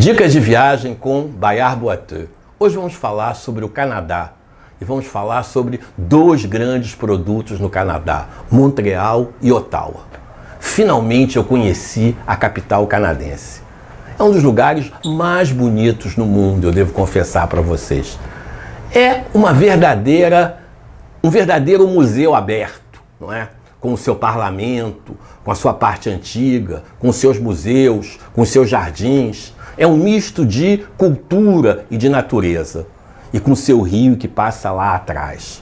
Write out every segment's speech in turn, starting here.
Dicas de viagem com Bayard Boiteux. Hoje vamos falar sobre o Canadá e vamos falar sobre dois grandes produtos no Canadá, Montreal e Ottawa. Finalmente eu conheci a capital canadense. É um dos lugares mais bonitos no mundo, eu devo confessar para vocês. É um verdadeiro museu aberto, não é? Com o seu parlamento, com a sua parte antiga, com os seus museus, com os seus jardins. É um misto de cultura e de natureza. E com o seu rio que passa lá atrás.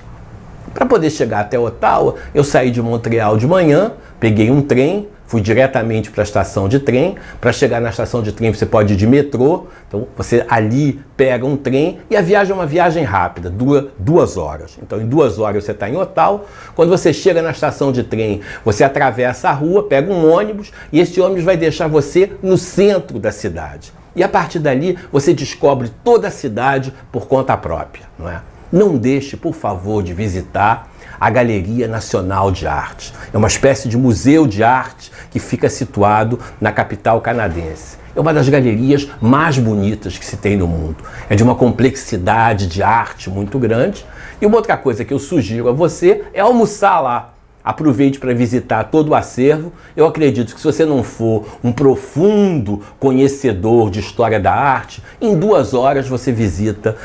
Para poder chegar até Ottawa, eu saí de Montreal de manhã, peguei um trem, fui diretamente para a estação de trem. Para chegar na estação de trem você pode ir de metrô, então você ali pega um trem e a viagem é uma viagem rápida, dura 2 horas. Então em 2 horas você está em Ottawa. Quando você chega na estação de trem, você atravessa a rua, pega um ônibus e esse ônibus vai deixar você no centro da cidade. E a partir dali você descobre toda a cidade por conta própria, não é? Não deixe, por favor, de visitar a Galeria Nacional de Arte. É uma espécie de museu de arte que fica situado na capital canadense. É uma das galerias mais bonitas que se tem no mundo. É de uma complexidade de arte muito grande. E uma outra coisa que eu sugiro a você é almoçar lá. Aproveite para visitar todo o acervo. Eu acredito que se você não for um profundo conhecedor de história da arte, em 2 horas você visita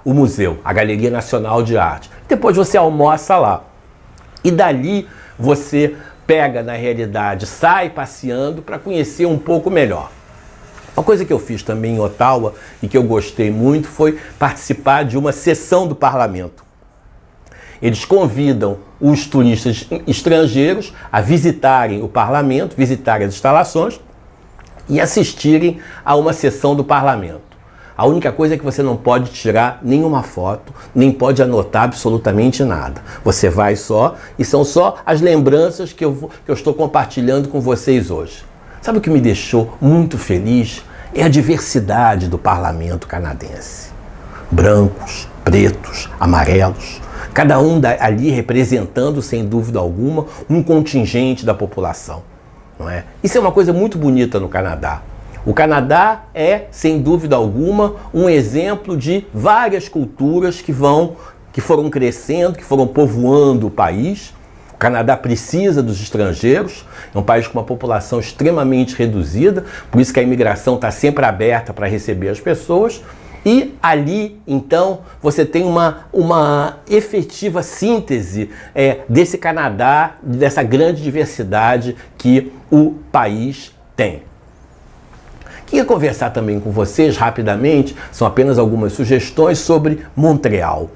o museu, a Galeria Nacional de Arte. Depois você almoça lá. E dali você pega, na realidade, sai passeando para conhecer um pouco melhor. Uma coisa que eu fiz também em Ottawa e que eu gostei muito foi participar de uma sessão do parlamento. Eles convidam os turistas estrangeiros a visitarem o parlamento, visitarem as instalações e assistirem a uma sessão do parlamento. A única coisa é que você não pode tirar nenhuma foto, nem pode anotar absolutamente nada. Você vai só, e são só as lembranças que eu estou compartilhando com vocês hoje. Sabe o que me deixou muito feliz? É a diversidade do parlamento canadense. Brancos, pretos, amarelos. Cada um ali representando, sem dúvida alguma, um contingente da população, não é? Isso é uma coisa muito bonita no Canadá. O Canadá é, sem dúvida alguma, um exemplo de várias culturas que foram crescendo, que foram povoando o país. O Canadá precisa dos estrangeiros, é um país com uma população extremamente reduzida, por isso que a imigração está sempre aberta para receber as pessoas. E ali, então, você tem uma efetiva síntese desse Canadá, dessa grande diversidade que o país tem. Queria conversar também com vocês, rapidamente, são apenas algumas sugestões sobre Montreal.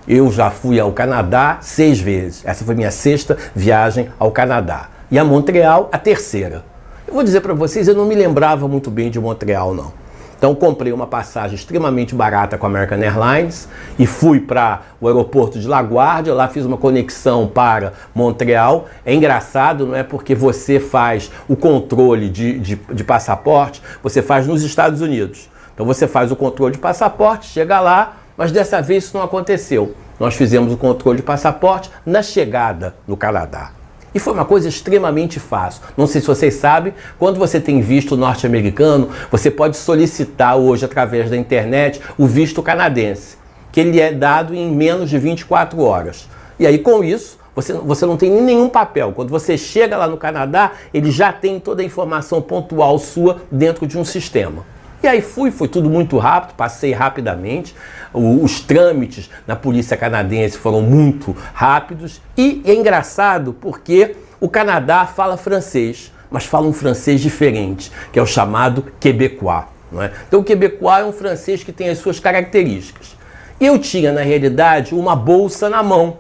Eu já fui ao Canadá 6 vezes, essa foi minha 6ª viagem ao Canadá. E a Montreal, a 3ª. Eu vou dizer para vocês, eu não me lembrava muito bem de Montreal, não. Então comprei uma passagem extremamente barata com a American Airlines e fui para o aeroporto de LaGuardia, lá fiz uma conexão para Montreal. É engraçado, não é? Porque você faz o controle de passaporte, você faz nos Estados Unidos. Então você faz o controle de passaporte, chega lá, mas dessa vez isso não aconteceu. Nós fizemos o controle de passaporte na chegada no Canadá. E foi uma coisa extremamente fácil. Não sei se vocês sabem, quando você tem visto norte-americano, você pode solicitar hoje, através da internet, o visto canadense, que ele é dado em menos de 24 horas. E aí, com isso, você não tem nenhum papel. Quando você chega lá no Canadá, ele já tem toda a informação pontual sua dentro de um sistema. E aí foi tudo muito rápido, passei rapidamente, os trâmites na polícia canadense foram muito rápidos e é engraçado porque o Canadá fala francês, mas fala um francês diferente, que é o chamado québécois, não é? Então o québécois é um francês que tem as suas características. Eu tinha, na realidade, uma bolsa na mão.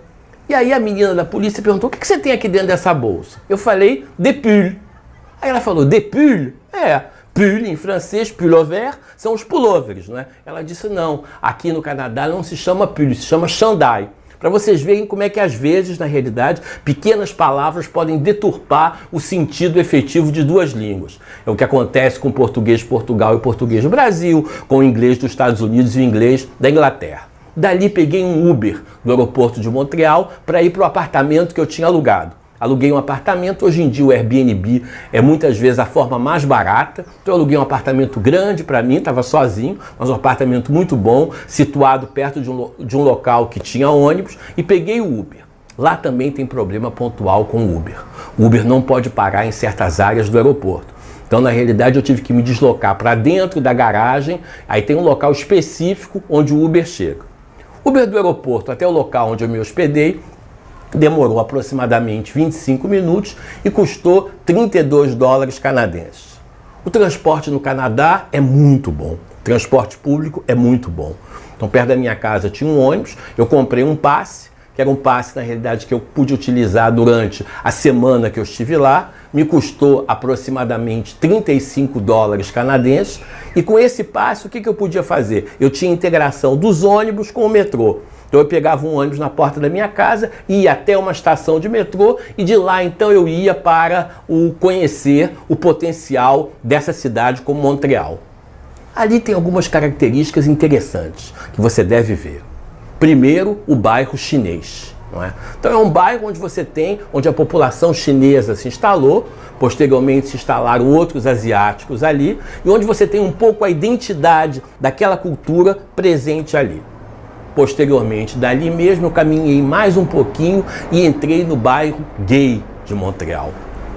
E aí a menina da polícia perguntou, o que você tem aqui dentro dessa bolsa? Eu falei, des pulls. Aí ela falou, des pulls? Pull, em francês, pullover, são os pullovers, não é? Ela disse, não, aqui no Canadá não se chama pull, se chama chandail. Para vocês verem como é que, às vezes, na realidade, pequenas palavras podem deturpar o sentido efetivo de 2 línguas. É o que acontece com o português de Portugal e o português do Brasil, com o inglês dos Estados Unidos e o inglês da Inglaterra. Dali peguei um Uber do aeroporto de Montreal para ir para o apartamento que eu tinha alugado. aluguei um apartamento. Hoje em dia o Airbnb é muitas vezes a forma mais barata. Então eu aluguei um apartamento grande para mim, estava sozinho, mas um apartamento muito bom, situado perto de um local que tinha ônibus, e peguei o Uber. Lá também tem problema pontual com o Uber. O Uber não pode parar em certas áreas do aeroporto. Então, na realidade, eu tive que me deslocar para dentro da garagem. Aí tem um local específico onde o Uber chega. Uber do aeroporto até o local onde eu me hospedei demorou aproximadamente 25 minutos e custou 32 dólares canadenses. O transporte no Canadá é muito bom. O transporte público é muito bom. Então, perto da minha casa tinha um ônibus, eu comprei um passe, que era um passe, na realidade, que eu pude utilizar durante a semana que eu estive lá. Me custou aproximadamente 35 dólares canadenses. E com esse passe, o que eu podia fazer? Eu tinha integração dos ônibus com o metrô. Então eu pegava um ônibus na porta da minha casa, ia até uma estação de metrô e de lá então eu ia para conhecer o potencial dessa cidade como Montreal. Ali tem algumas características interessantes que você deve ver. Primeiro, o bairro chinês. Não é? Então é um bairro onde a população chinesa se instalou, posteriormente se instalaram outros asiáticos ali, e onde você tem um pouco a identidade daquela cultura presente ali. Posteriormente, dali mesmo, eu caminhei mais um pouquinho e entrei no bairro gay de Montreal,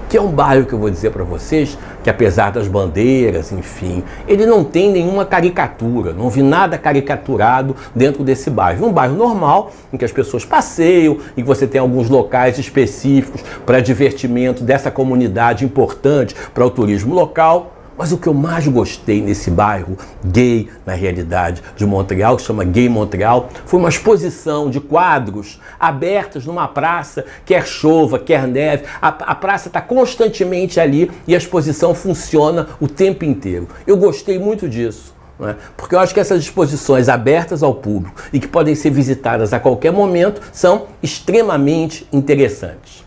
que é um bairro que eu vou dizer para vocês que, apesar das bandeiras, enfim, ele não tem nenhuma caricatura, não vi nada caricaturado dentro desse bairro. Um bairro normal, em que as pessoas passeiam, em que você tem alguns locais específicos para divertimento dessa comunidade importante para o turismo local. Mas o que eu mais gostei nesse bairro gay, na realidade, de Montreal, que se chama Gay Montreal, foi uma exposição de quadros abertas numa praça, quer chova, quer neve. A praça está constantemente ali e a exposição funciona o tempo inteiro. Eu gostei muito disso, né? Porque eu acho que essas exposições abertas ao público e que podem ser visitadas a qualquer momento são extremamente interessantes.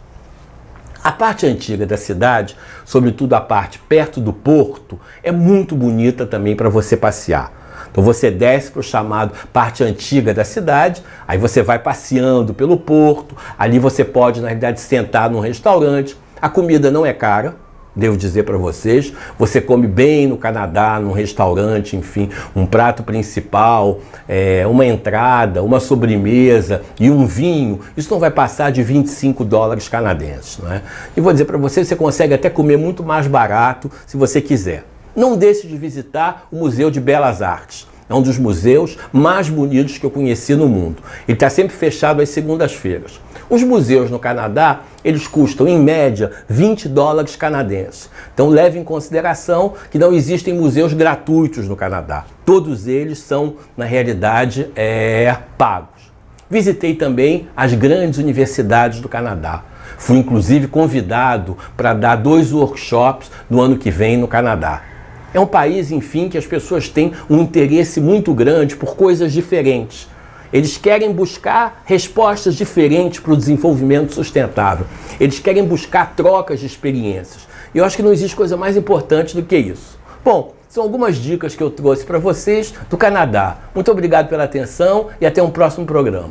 A parte antiga da cidade, sobretudo a parte perto do porto, é muito bonita também para você passear. Então você desce para o chamado parte antiga da cidade, aí você vai passeando pelo porto, ali você pode, na realidade, sentar num restaurante. A comida não é cara, devo dizer para vocês, você come bem no Canadá, num restaurante, enfim, um prato principal, uma entrada, uma sobremesa e um vinho, isso não vai passar de 25 dólares canadenses, não é? E vou dizer para vocês, você consegue até comer muito mais barato se você quiser. Não deixe de visitar o Museu de Belas Artes. É um dos museus mais bonitos que eu conheci no mundo. Ele está sempre fechado às segundas-feiras. Os museus no Canadá, eles custam, em média, 20 dólares canadenses. Então leve em consideração que não existem museus gratuitos no Canadá. Todos eles são, na realidade, pagos. Visitei também as grandes universidades do Canadá. Fui, inclusive, convidado para dar 2 workshops no ano que vem no Canadá. É um país, enfim, que as pessoas têm um interesse muito grande por coisas diferentes. Eles querem buscar respostas diferentes para o desenvolvimento sustentável. Eles querem buscar trocas de experiências. E eu acho que não existe coisa mais importante do que isso. Bom, são algumas dicas que eu trouxe para vocês do Canadá. Muito obrigado pela atenção e até um próximo programa.